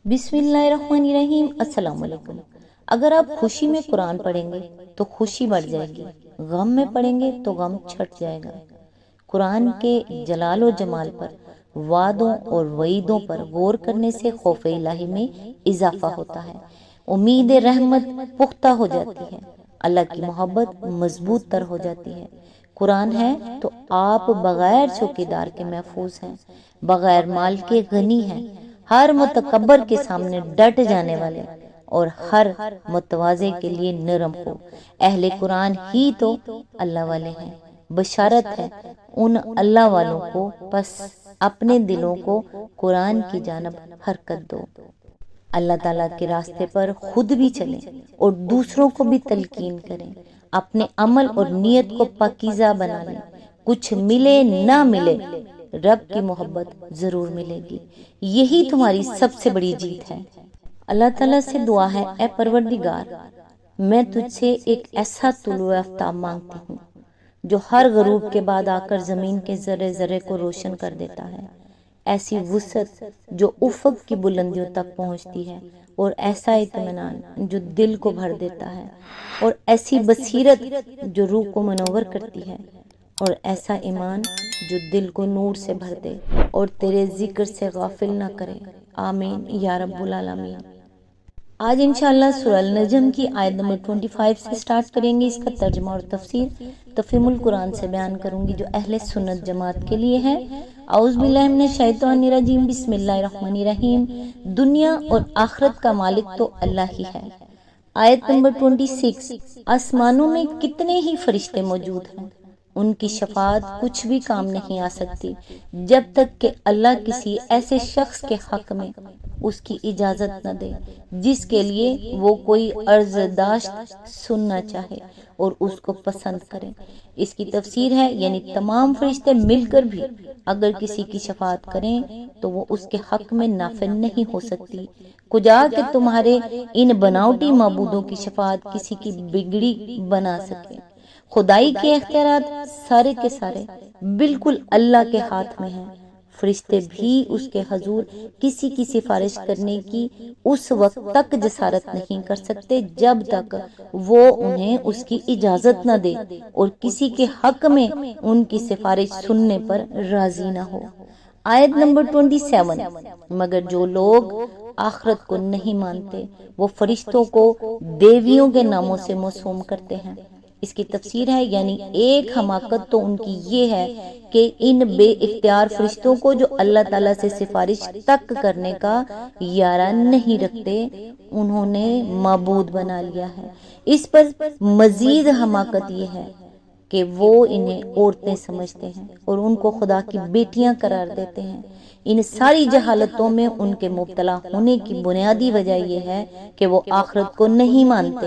بسم اللہ الرحمن الرحیم۔ السلام علیکم۔ اگر آپ خوشی میں قرآن پڑھیں گے تو خوشی بڑھ جائے گی، غم میں پڑھیں گے تو غم چھٹ جائے گا۔ قرآن کے جلال و جمال پر، وعدوں اور وعیدوں پر غور کرنے سے خوف الہی میں اضافہ ہوتا ہے، امید رحمت پختہ ہو جاتی ہے، اللہ کی محبت مضبوط تر ہو جاتی ہے۔ قرآن ہے تو آپ بغیر چوکیدار کے محفوظ ہیں، بغیر مال کے غنی ہیں، ہر متکبر کے سامنے ڈٹ جانے والے اور ہر متواضع کے لیے نرم ہو۔ اہل قرآن ہی تو اللہ والے ہیں۔ بشارت ہے ان اللہ والوں کو، پس اپنے دلوں کو قرآن کی جانب حرکت دو۔ اللہ تعالیٰ کے راستے پر خود بھی چلیں اور دوسروں کو بھی تلقین کریں، اپنے عمل اور نیت کو پاکیزہ بنا لیں۔ کچھ ملے نہ ملے، رب کی محبت ضرور ملے گی، یہی تمہاری سب سے بڑی جیت ہے۔ اللہ تعالیٰ سے دعا ہے، اے پروردگار، میں تجھ سے ایک ایسا طلوع آفتاب مانگتی ہوں جو ہر غروب کے بعد آ کر زمین کے ذرے ذرے کو روشن کر دیتا ہے، ایسی وسعت جو افق کی بلندیوں تک پہنچتی ہے، اور ایسا اطمینان جو دل کو بھر دیتا ہے، اور ایسی بصیرت جو روح کو منور کرتی ہے، اور ایسا ایمان جو دل کو نور سے بھر دے اور تیرے ذکر سے غافل نہ کرے۔ آمین یا رب العالمین۔ آج انشاءاللہ سورہ النجم کی آیت نمبر 25 سے سٹارٹ کریں گے۔ اس کا ترجمہ اور تفسیر تفہیم القرآن سے بیان کروں گی جو اہل سنت جماعت کے لیے ہے۔ اعوذ باللہ من الشیطان الرجیم، بسم اللہ الرحمن الرحیم۔ دنیا اور آخرت کا مالک تو اللہ ہی ہے۔ آیت نمبر 26۔ آسمانوں میں کتنے ہی فرشتے موجود ہیں، ان کی شفاعت کچھ بھی کام نہیں آ سکتی جب تک کہ اللہ کسی ایسے شخص کے حق میں اس کی اجازت نہ دے جس کے لیے وہ کوئی عرض داشت سننا چاہے اور اس کو پسند کرے۔ اس کی تفسیر ہے، یعنی تمام فرشتے مل کر بھی اگر کسی کی شفاعت کریں تو وہ اس کے حق میں نافع نہیں ہو سکتی، کجا کہ تمہارے ان بناوٹی معبودوں کی شفاعت کسی کی بگڑی بنا سکے۔ خدائی کے اختیارات سارے کے سارے بالکل اللہ کے ہاتھ میں ہیں۔ فرشتے بھی اس کے حضور کسی کی سفارش کرنے کی اس وقت تک جسارت نہیں کر سکتے جب تک وہ انہیں اس کی اجازت نہ دے اور کسی کے حق میں ان کی سفارش سننے پر راضی نہ ہو۔ آیت نمبر 27۔ مگر جو لوگ آخرت کو نہیں مانتے وہ فرشتوں کو دیویوں کے ناموں سے موسوم کرتے ہیں۔ اس کی تفسیر ہے، یعنی ایک حماقت تو ان کی یہ ہے کہ ان بے اختیار فرشتوں کو جو اللہ تعالیٰ سے سفارش تک کرنے کا یارہ نہیں رکھتے انہوں نے معبود بنا لیا ہے۔ اس پر مزید حماقت یہ ہے کہ وہ انہیں عورتیں سمجھتے ہیں اور ان کو خدا کی بیٹیاں قرار دیتے ہیں۔ ان ساری جہالتوں میں ان کے مبتلا ہونے کی بنیادی وجہ یہ ہے کہ وہ آخرت کو نہیں مانتے۔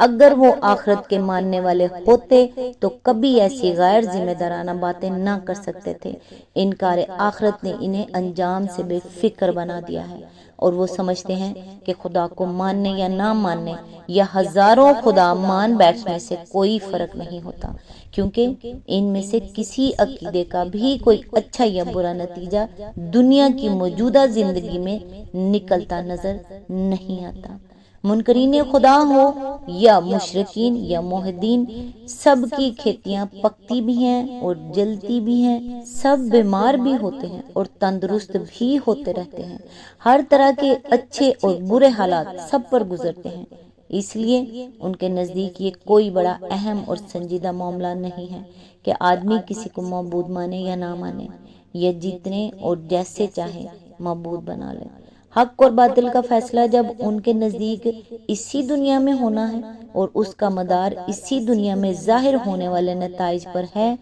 اگر وہ آخرت کے ماننے والے ہوتے تو کبھی ایسی غیر ذمہ دارانہ باتیں نہ کر سکتے تھے۔ انکار آخرت نے انہیں انجام سے بے فکر بنا دیا ہے اور وہ سمجھتے ہیں کہ خدا کو ماننے یا نہ ماننے یا ہزاروں خدا مان بیٹھنے سے کوئی فرق نہیں ہوتا، کیونکہ ان میں سے کسی عقیدے کا بھی کوئی اچھا یا برا نتیجہ دنیا کی موجودہ زندگی میں نکلتا نظر نہیں آتا۔ منکرین خدا ہو یا مشرکین یا موحدین، سب کی کھیتیاں پکتی بھی ہیں اور جلتی بھی ہیں، سب بیمار بھی ہوتے ہیں اور تندرست بھی ہوتے رہتے ہیں، ہر طرح کے اچھے اور برے حالات سب پر گزرتے ہیں۔ اس لیے ان کے نزدیک یہ کوئی بڑا اہم اور سنجیدہ معاملہ نہیں ہے کہ آدمی کسی کو معبود مانے یا نہ مانے، یا جتنے اور جیسے چاہے معبود بنا لے۔ حق اور باطل کا فیصلہ جب ان کے نزدیک اسی دنیا میں ہونا ہے اور اس کا مدار اسی دنیا میں ظاہر ہونے والے نتائج پر ہے،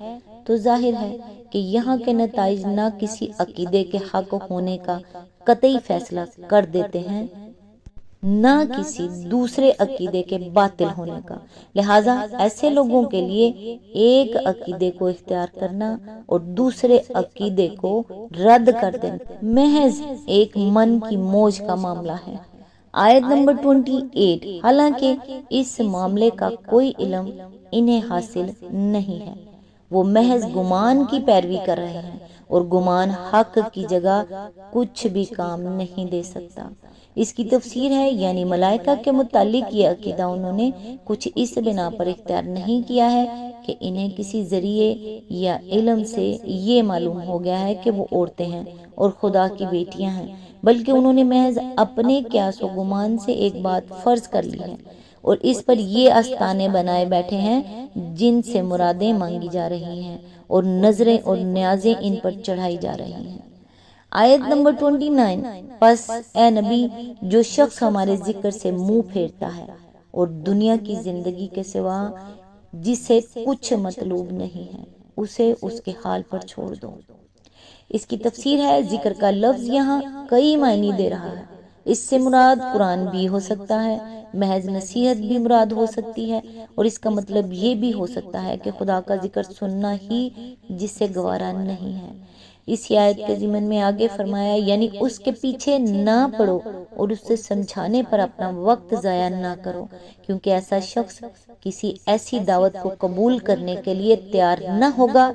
تو ظاہر ہے کہ یہاں کے نتائج نہ کسی عقیدے کے حق ہونے کا قطعی فیصلہ کر دیتے ہیں، نہ کسی دوسرے عقیدے کے باطل ہونے کا۔ لہٰذا ایسے لوگوں کے لیے ایک عقیدے کو اختیار کرنا اور دوسرے عقیدے کو رد کر دینا محض ایک من کی موج کا معاملہ ہے۔ آیت نمبر 28۔ حالانکہ اس معاملے کا کوئی علم انہیں حاصل نہیں ہے، وہ محض گمان کی پیروی کر رہے ہیں اور گمان حق کی جگہ کچھ بھی کام نہیں دے سکتا۔ اس کی تفسیر ہے یعنی ملائکہ کے متعلق یہ عقیدہ انہوں نے کچھ اس بنا پر اختیار نہیں کیا ہے کہ انہیں کسی ذریعے یا علم سے یہ معلوم ہو گیا ہے کہ وہ عورتیں ہیں اور خدا کی بیٹیاں ہیں، بلکہ انہوں نے محض اپنے قیاس و گمان سے ایک بات فرض کر لی ہے اور اس پر یہ آستانے بنائے بیٹھے ہیں جن سے مرادیں مانگی جا رہی ہیں اور نظریں اور نیازیں ان پر چڑھائی جا رہی ہیں۔ آیت نمبر 29، پس اے نبی، جو شخص ہمارے ذکر سے منہ پھیرتا ہے اور دنیا کی زندگی کے سوا جسے کچھ مطلوب نہیں ہے اسے اس کے حال پر چھوڑ دو۔ اس کی تفسیر ہے ذکر کا لفظ یہاں کئی معنی دے رہا ہے۔ اس سے مراد قرآن بھی ہو سکتا ہے، محض نصیحت بھی مراد ہو سکتی ہے، اور اس کا مطلب یہ بھی ہو سکتا ہے کہ خدا کا ذکر سننا ہی جس سے گوارا نہیں ہے۔ اسی آیت کے ضمن میں آگے فرمایا یعنی اس کے پیچھے نہ پڑو اور اس سے سمجھانے پر اپنا وقت ضائع نہ کرو، کیونکہ ایسا شخص کسی ایسی دعوت کو قبول کرنے کے لیے تیار نہ ہوگا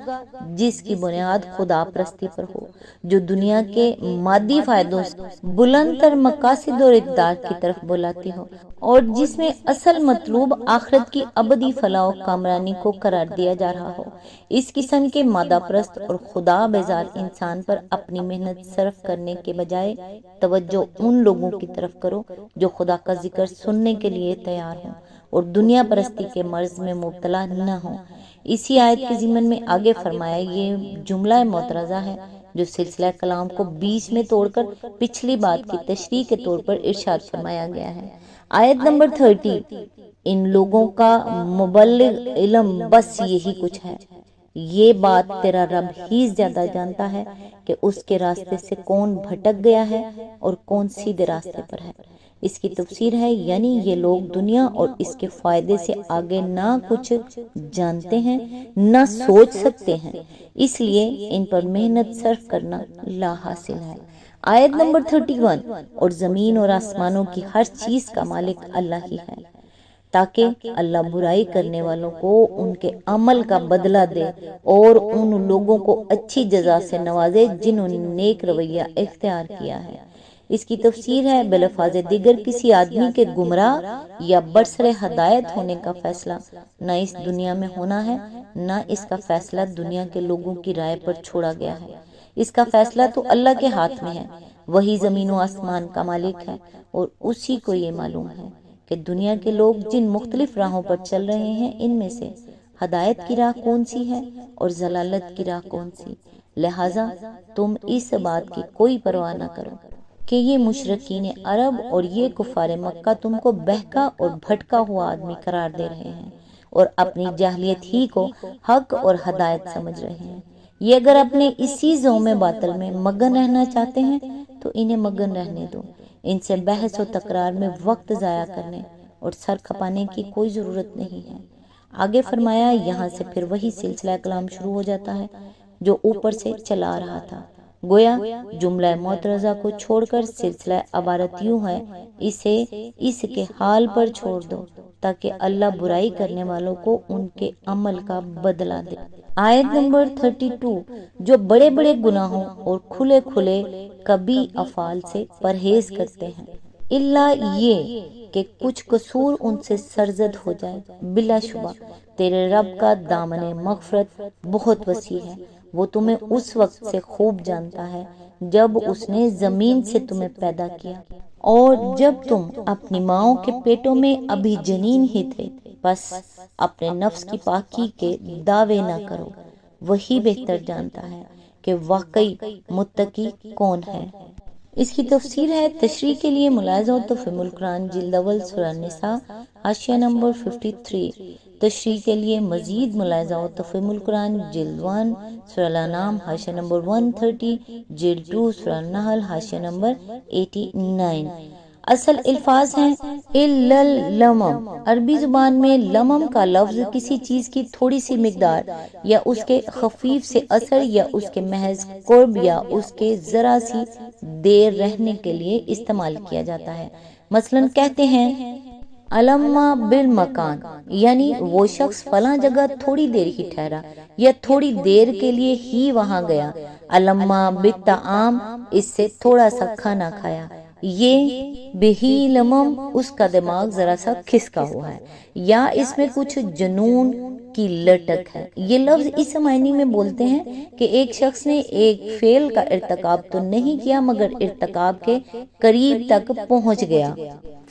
جس کی بنیاد خدا پرستی پر ہو، جو دنیا کے مادی فائدوں سے بلند تر مقاصد اور اقدار کی طرف بلاتی ہو، اور جس میں اصل مطلوب آخرت کی ابدی فلاح و کامرانی کو قرار دیا جا رہا ہو۔ اس قسم کے مادہ پرست اور خدا بیزار انسان پر اپنی محنت صرف کرنے کے بجائے توجہ ان لوگوں کی طرف کرو جو خدا کا ذکر سننے کے لیے تیار ہوں اور دنیا پرستی کے مرض میں مبتلا نہ ہوں۔ اسی آیت کے ضمن میں آگے فرمایا یہ جملہ معترضہ ہے جو سلسلہ کلام کو بیچ میں توڑ کر پچھلی بات کی تشریح کے طور پر ارشاد فرمایا گیا ہے۔ آیت نمبر 30، ان لوگوں کا مبلغ علم بس یہی کچھ ہے، یہ بات تیرا رب ہی زیادہ جانتا ہے کہ اس کے راستے سے کون بھٹک گیا ہے اور کون سیدھے راستے پر ہے۔ اس کی تفسیر ہے یعنی یہ لوگ دنیا اور اس کے فائدے سے آگے نہ کچھ جانتے ہیں نہ سوچ سکتے ہیں، اس لیے ان پر محنت صرف کرنا لا حاصل ہے۔ آیت نمبر 31، اور زمین اور آسمانوں کی ہر چیز کا مالک اللہ ہی ہے، تاکہ اللہ برائی کرنے والوں کو ان کے عمل کا بدلہ دے اور ان لوگوں کو اچھی جزا سے نوازے جنہوں نے نیک رویہ اختیار کیا ہے۔ اس کی تفسیر ہے بلفاظ دیگر کسی آدمی کے گمراہ یا برسر ہدایت ہونے کا فیصلہ نہ اس دنیا میں ہونا ہے، نہ اس کا فیصلہ دنیا کے لوگوں کی رائے پر چھوڑا گیا ہے۔ اس کا فیصلہ تو اللہ کے ہاتھ میں ہے، وہی زمین و آسمان کا مالک ہے، اور اسی کو یہ معلوم ہے کہ دنیا کے لوگ جن مختلف راہوں پر چل رہے ہیں ان میں سے ہدایت کی راہ کون سی ہے اور ضلالت کی راہ کون سی، لہٰذا تم اس بات کی کوئی پرواہ نہ کرو کہ یہ مشرکین عرب اور یہ کفار مکہ تم کو بہکا اور بھٹکا ہوا آدمی قرار دے رہے ہیں اور اپنی جاہلیت ہی کو حق اور ہدایت سمجھ رہے ہیں۔ یہ اگر اپنے اسی زوم باطل میں مگن رہنا چاہتے ہیں تو انہیں مگن رہنے دو، ان سے بحث و تکرار میں وقت ضائع کرنے اور سر کھپانے کی کوئی ضرورت نہیں ہے۔ آگے فرمایا یہاں سے پھر وہی سلسلہ کلام شروع ہو جاتا ہے جو اوپر سے چلا آ رہا تھا، گویا جملہ معترضہ کو چھوڑ کر سلسلہ عبارت یوں ہے اسے اس کے حال پر چھوڑ دو تاکہ اللہ برائی کرنے والوں کو ان کے عمل کا بدلہ دے۔ آیت نمبر 32، جو بڑے بڑے گناہوں اور کھلے کھلے کبھی افعال سے پرہیز کرتے ہیں، اللہ یہ کہ کچھ قصور ان سے سرزد ہو جائے، بلا شبہ تیرے رب کا دامن مغفرت بہت وسیع ہے، وہ تمہیں اس وقت سے خوب جانتا ہے جب اس نے زمین سے تمہیں پیدا کیا اور جب تم اپنی ماؤں کے پیٹوں میں ابھی جنین ہی تھے، بس اپنے نفس کی پاکی کے دعوے نہ کرو، وہی بہتر جانتا ہے کہ واقعی متقی کون ہے۔ اس کی تفسیر ہے تشریح کے لیے ملاحظہ و تفہیم القرآن جلد اول سورہ النساء حاشیہ نمبر 53، تشریح کے لیے مزید ملاحظہ و تفہیم القرآن جلد 1 سورہ الانعام حاشیہ نمبر 130، جلد 2 سورہ النحل حاشیہ نمبر 89۔ اصل الفاظ ہیں الَّلَّمَم، عربی زبان میں لمم کا لفظ کسی چیز کی تھوڑی سی مقدار یا اس کے خفیف سے اثر یا اس کے محض قرب یا اس کے ذرا سی دیر رہنے کے لیے استعمال کیا جاتا ہے۔ مثلا کہتے ہیں علما بالمکان، یعنی وہ شخص فلاں جگہ تھوڑی دیر ہی ٹھہرا یا تھوڑی دیر کے لیے ہی وہاں گیا۔ علما بالطعام، اس سے تھوڑا سا کھانا کھایا، یہ بہی لمم، اس کا دماغ ذرا سا کھسکا ہوا ہے، یا اس میں کچھ جنون کی لٹک ہے۔ یہ لفظ اس معنی میں بولتے ہیں کہ ایک شخص نے ایک فعل کا ارتکاب تو نہیں کیا مگر ارتکاب کے قریب تک پہنچ گیا۔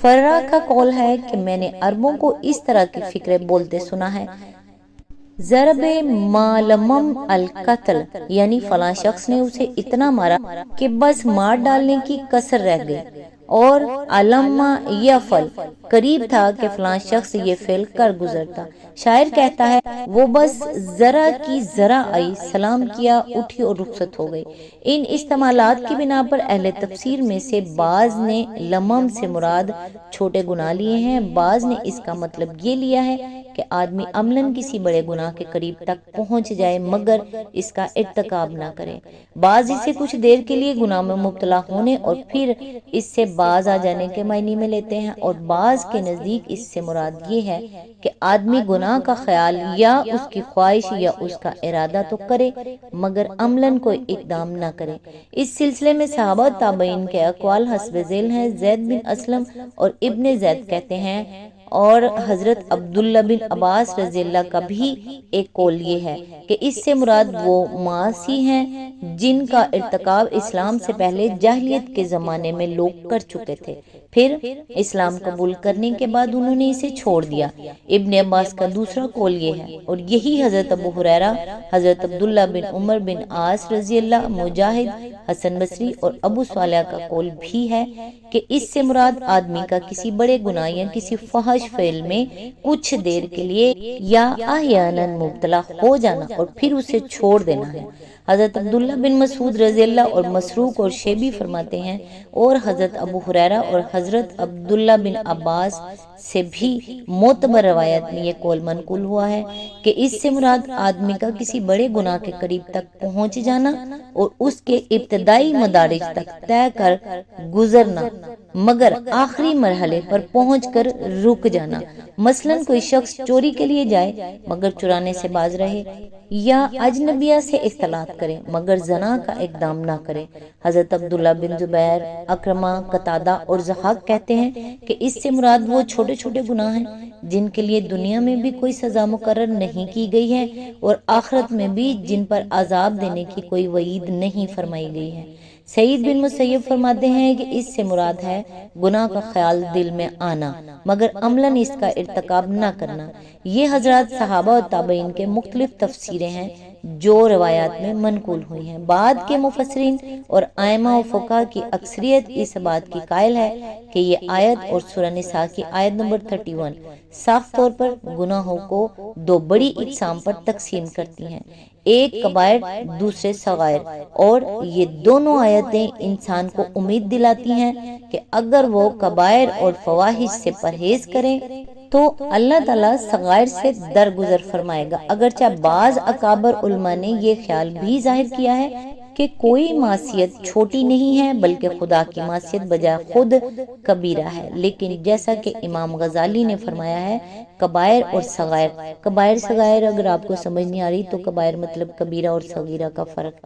فرا کا قول ہے کہ میں نے عربوں کو اس طرح کی فکرے بولتے سنا ہے، ضرب مالمم القتل، یعنی فلاں شخص نے اسے اتنا مارا کہ بس مار ڈالنے کی کسر رہ گئی، اور علما یفل، قریب تھا کہ فلاں شخص یہ فعل کر گزرتا۔ شاعر کہتا ہے وہ بس ذرا کی ذرا آئی، سلام کیا، اٹھی اور رخصت ہو گئی۔ ان استعمالات کی بنا پر اہل تفسیر میں سے بعض نے لمم سے مراد چھوٹے گناہ لیے ہیں، بعض نے اس کا مطلب یہ لیا ہے کہ آدمی عملاً کسی بڑے گناہ کے قریب تک پہنچ جائے مگر اس کا ارتکاب نہ کرے۔ بعض اسے کچھ دیر کے لیے گناہ میں مبتلا ہونے اور پھر اس سے باز آ جانے کے معنی میں لیتے ہیں، اور بعض کے نزدیک اس سے مراد یہ ہے کہ آدمی گناہ کا خیال یا اس کی خواہش یا اس کا ارادہ تو کرے مگر عملاً کوئی اقدام نہ کرے۔ اس سلسلے میں صحابہ تابعین کے اقوال حسب ذیل ہیں۔ زید بن اسلم اور ابن زید کہتے ہیں، اور حضرت عبداللہ بن عباس رضی اللہ کا بھی ایک قول یہ ہے کہ اس سے مراد وہ معاصی ہیں جن کا ارتکاب اسلام سے پہلے جاہلیت کے زمانے میں لوگ کر چکے تھے، پھر اسلام قبول کرنے کے بعد انہوں نے اسے چھوڑ دیا۔ ابن عباس کا دوسرا قول یہ ہے، اور یہی حضرت ابو ہریرہ، حضرت عبداللہ بن عمر بن عاص رضی اللہ، مجاہد، حسن بصری اور ابو صالح کا قول بھی ہے کہ اس سے مراد آدمی کا کسی بڑے گناہ یا کسی فحش فعل میں کچھ دیر کے لیے یا احیاناً مبتلا ہو جانا اور پھر اسے چھوڑ دینا ہے۔ حضرت عبداللہ بن مسعود رضی اللہ اور مسروق اور شیبی فرماتے ہیں، اور حضرت ابو ہریرہ اور حضرت عبداللہ بن عباس سے بھی معتبر روایت میں یہ قول منقول ہوا ہے کہ اس سے مراد آدمی کا کسی بڑے گناہ کے قریب تک پہنچ جانا اور اس کے ابتدائی مدارج تک طے کر گزرنا مگر آخری مرحلے پر پہنچ کر رک جانا۔ مثلاً کوئی شخص چوری کے لیے جائے مگر چرانے سے باز رہے، یا اجنبیہ سے اختلاط کرے مگر زنا کا اقدام نہ کرے۔ حضرت عبداللہ بن زبیر، اکرمہ، قتادہ اور ضحاک کہتے ہیں کہ اس سے مراد وہ چھوٹے چھوٹے گناہ ہیں جن کے لیے دنیا میں بھی کوئی سزا مقرر نہیں کی گئی ہے اور آخرت میں بھی جن پر عذاب دینے کی کوئی وعید نہیں فرمائی گئی ہے۔ سعید بن مسیب فرماتے ہیں کہ اس سے مراد ہے گناہ کا خیال دل میں آنا مگر عملاً اس کا ارتکاب نہ کرنا۔ یہ حضرات صحابہ و تابعین کے مختلف تفسیریں ہیں جو روایات میں منقول ہوئی ہیں۔ بعد کے مفسرین اور ائمہ و فقہاء کی اکثریت اس بات کی قائل ہے کہ یہ آیت اور سورہ نساء کی آیت نمبر 31 صاف طور پر گناہوں کو دو بڑی اقسام پر تقسیم کرتی ہیں، ایک کبائر، دوسرے صغائر، اور یہ دونوں آیتیں انسان کو امید دلاتی ہیں کہ اگر وہ کبائر اور فواحش سے پرہیز کریں تو اللہ تعالیٰ صغائر سے درگزر فرمائے گا۔ اگرچہ بعض اکابر علماء نے یہ خیال بھی ظاہر کیا ہے کہ کوئی معصیت چھوٹی نہیں ہے بلکہ خدا کی معصیت بجائے خود کبیرہ ہے، لیکن جیسا کہ امام غزالی نے فرمایا ہے، کبائر اور صغائر، کبائر صغائر اگر آپ کو سمجھ نہیں آ رہی تو کبائر مطلب کبیرہ اور صغیرہ کا فرق،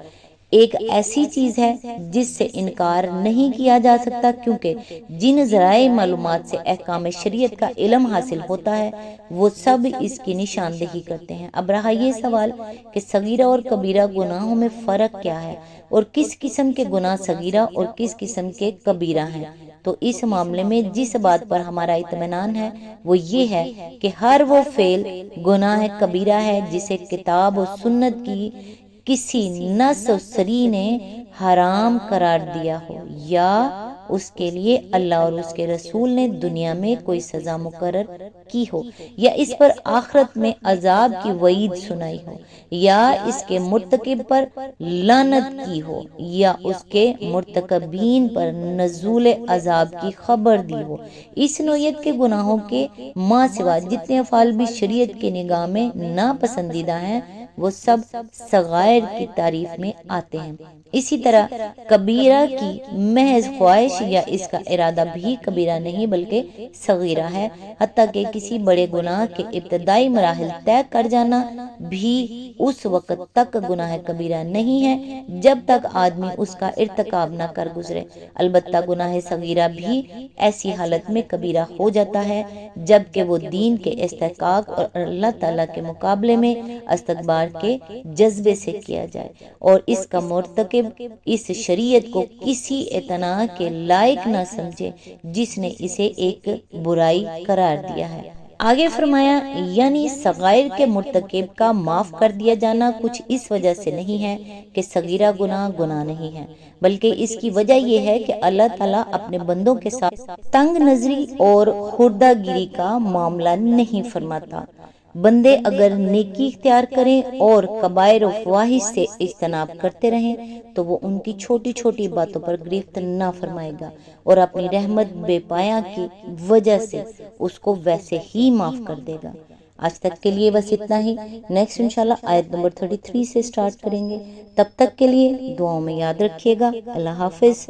ایک ایسی چیز ہے جس سے انکار نہیں کیا جا سکتا کیونکہ جن ذرائع معلومات سے احکام شریعت کا علم حاصل ہوتا ہے وہ سب اس کی نشاندہی کرتے ہیں۔ اب رہا یہ سوال کہ صغیرہ اور کبیرہ گناہوں میں فرق کیا ہے اور کس قسم کے گناہ صغیرہ اور کس قسم کے کبیرہ ہیں، تو اس معاملے میں جس بات پر ہمارا اطمینان ہے وہ یہ ہے کہ ہر وہ فعل گناہ کبیرہ ہے جسے کتاب و سنت کی کسی نص و صریح نے حرام قرار دیا ہو یا اس کے لیے اللہ اور اس کے رسول نے دنیا میں کوئی سزا مقرر کی ہو، یا اس پر آخرت میں عذاب کی وعید سنائی ہو، یا اس کے مرتکب پر لعنت کی ہو، یا اس کے مرتکبین پر نزول عذاب کی خبر دی ہو۔ اس نوعیت کے گناہوں کے ماں سوا جتنے افعال بھی شریعت کی نگاہ میں ناپسندیدہ ہیں وہ سب صغائر کی تعریف میں آتے ہیں۔ اسی طرح کبیرہ کی محض خواہش یا اس کا ارادہ بھی کبیرہ نہیں بلکہ صغیرہ ہے، حتیٰ کہ کسی بڑے گناہ کے ابتدائی مراحل طے کر جانا بھی اس وقت تک گناہ کبیرہ نہیں ہے جب تک آدمی اس کا ارتکاب نہ کر گزرے۔ البتہ گناہ صغیرہ بھی ایسی حالت میں کبیرہ ہو جاتا ہے جبکہ وہ دین کے استحقاق اور اللہ تعالیٰ کے مقابلے میں استکبار کے جذبے سے کیا جائے، اور اس کا مرتکب اس شریعت کو کسی اعتنا کے لائق نہ سمجھے جس نے اسے ایک برائی قرار دیا ہے۔ آگے فرمایا یعنی صغائر کے مرتکب کا معاف کر دیا جانا کچھ اس وجہ سے نہیں ہے کہ صغیرہ گناہ نہیں ہے، بلکہ اس کی وجہ یہ ہے کہ اللہ تعالیٰ اپنے بندوں کے ساتھ تنگ نظری اور خردہ گیری کا معاملہ نہیں فرماتا۔ بندے اگر نیکی اختیار کریں اور کبائر و فواحش سے اجتناب کرتے رہیں تو وہ ان کی چھوٹی چھوٹی باتوں پر گرفت نہ فرمائے گا اور اپنی رحمت بے پایاں کی وجہ سے اس کو ویسے ہی معاف کر دے گا۔ آج تک کے لیے بس اتنا ہی، نیکسٹ انشاءاللہ آیت نمبر 33 سے سٹارٹ کریں گے۔ تب تک کے لیے دعاؤں میں یاد رکھیے گا۔ اللہ حافظ۔